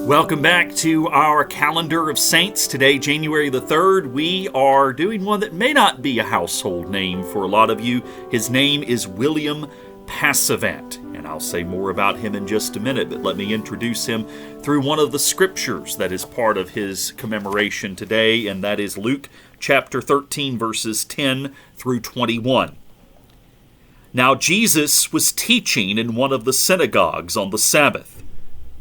Welcome back to our calendar of saints. Today, January the 3rd, we are doing one that may not be a household name for a lot of you. His name is William Passavant, and I'll say more about him in just a minute, but let me introduce him through one of the scriptures that is part of his commemoration today, and that is Luke chapter 13, verses 10 through 21. Now Jesus was teaching in one of the synagogues on the Sabbath.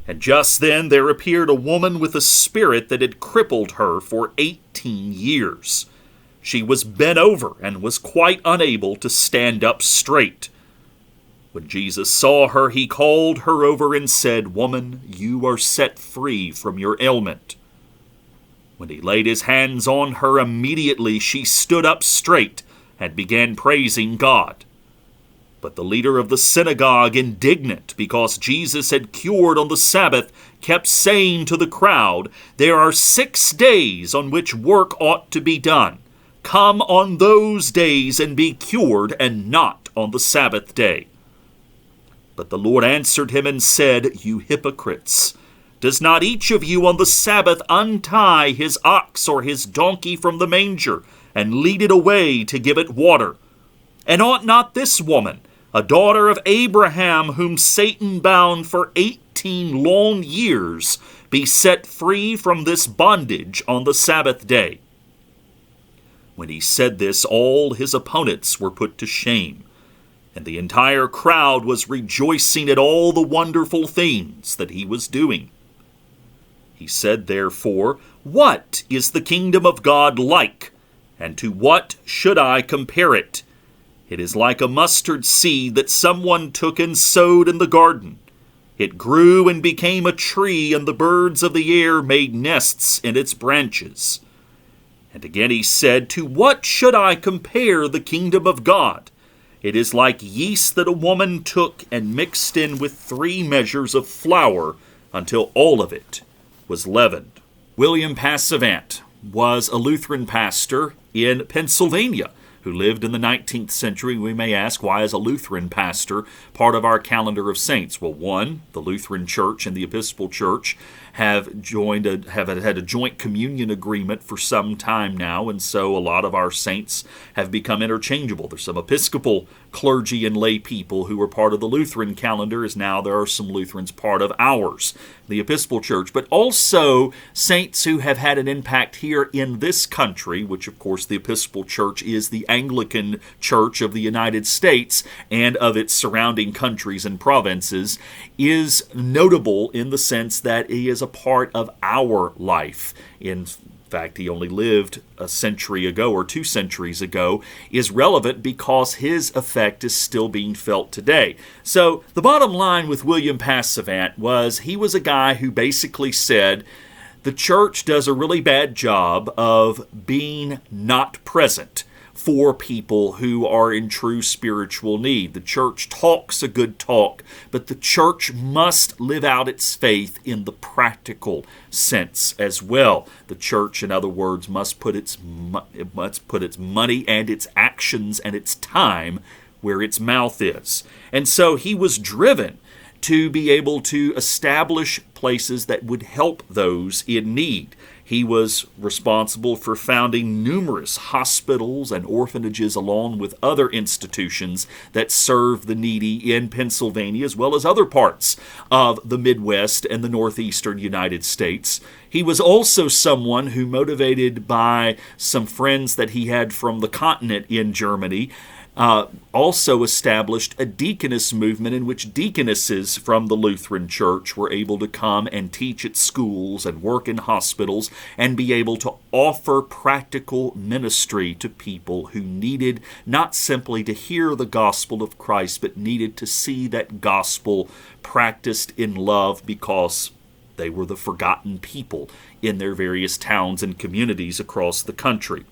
And just then there appeared a woman with a spirit that had crippled her for 18 years. She was bent over and was quite unable to stand up straight. When Jesus saw her, he called her over and said, "Woman, you are set free from your ailment." When he laid his hands on her, immediately she stood up straight and began praising God. But the leader of the synagogue, indignant because Jesus had cured on the Sabbath, kept saying to the crowd, "There are 6 days on which work ought to be done. Come on those days and be cured, and not on the Sabbath day." But the Lord answered him and said, "You hypocrites! Does not each of you on the Sabbath untie his ox or his donkey from the manger, and lead it away to give it water? And ought not this woman, a daughter of Abraham, whom Satan bound for 18 long years, be set free from this bondage on the Sabbath day?" When he said this, all his opponents were put to shame, and the entire crowd was rejoicing at all the wonderful things that he was doing. He said, therefore, "What is the kingdom of God like? And to what should I compare it? It is like a mustard seed that someone took and sowed in the garden. It grew and became a tree, and the birds of the air made nests in its branches." And again he said, "To what should I compare the kingdom of God? It is like yeast that a woman took and mixed in with 3 measures of flour until all of it was leavened." William Passavant was a Lutheran pastor in Pennsylvania who lived in the 19th century. We may ask, why is a Lutheran pastor part of our calendar of saints? Well, one, the Lutheran Church and the Episcopal Church have had a joint communion agreement for some time now, and so a lot of our saints have become interchangeable. There's some Episcopal clergy and lay people who were part of the Lutheran calendar, as now there are some Lutherans part of ours, the Episcopal Church, but also saints who have had an impact here in this country, which of course the Episcopal Church is the Anglican Church of the United States and of its surrounding countries and provinces, is notable in the sense that he is a part of our life. In fact, he only lived a century ago or 2 centuries ago, is relevant because his effect is still being felt today. So the bottom line with William Passavant was he was a guy who basically said the church does a really bad job of being not present for people who are in true spiritual need. The church talks a good talk, but the church must live out its faith in the practical sense as well. The church, in other words, must put its money and its actions and its time where its mouth is. And so he was driven to be able to establish places that would help those in need. He was responsible for founding numerous hospitals and orphanages along with other institutions that serve the needy in Pennsylvania as well as other parts of the Midwest and the northeastern United States. He was also someone who, motivated by some friends that he had from the continent in Germany, also established a deaconess movement in which deaconesses from the Lutheran Church were able to come and teach at schools and work in hospitals and be able to offer practical ministry to people who needed not simply to hear the gospel of Christ, but needed to see that gospel practiced in love because they were the forgotten people in their various towns and communities across the country.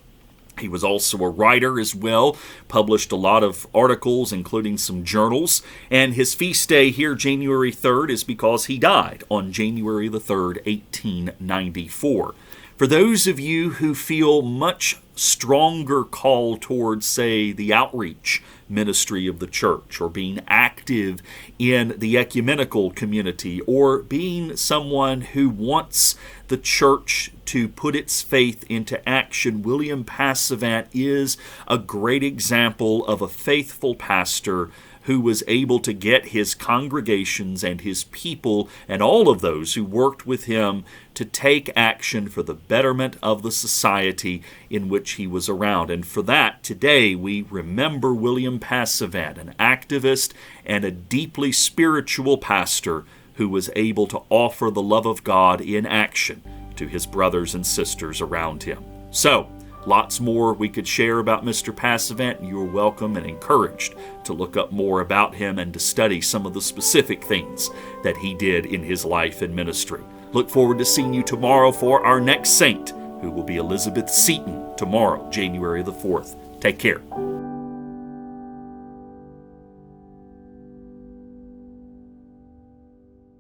He was also a writer as well, published a lot of articles, including some journals, and his feast day here, January 3rd, is because he died on January the 3rd, 1894. For those of you who feel much stronger call towards, say, the outreach ministry of the church, or being active in the ecumenical community, or being someone who wants the church to put its faith into action, William Passavant is a great example of a faithful pastor who was able to get his congregations and his people and all of those who worked with him to take action for the betterment of the society in which he was around. And for that, today we remember William Passavant, an activist and a deeply spiritual pastor who was able to offer the love of God in action to his brothers and sisters around him. So, lots more we could share about Mr. Passavant. You're welcome and encouraged to look up more about him and to study some of the specific things that he did in his life and ministry. Look forward to seeing you tomorrow for our next saint, who will be Elizabeth Seton, tomorrow, January the 4th. Take care.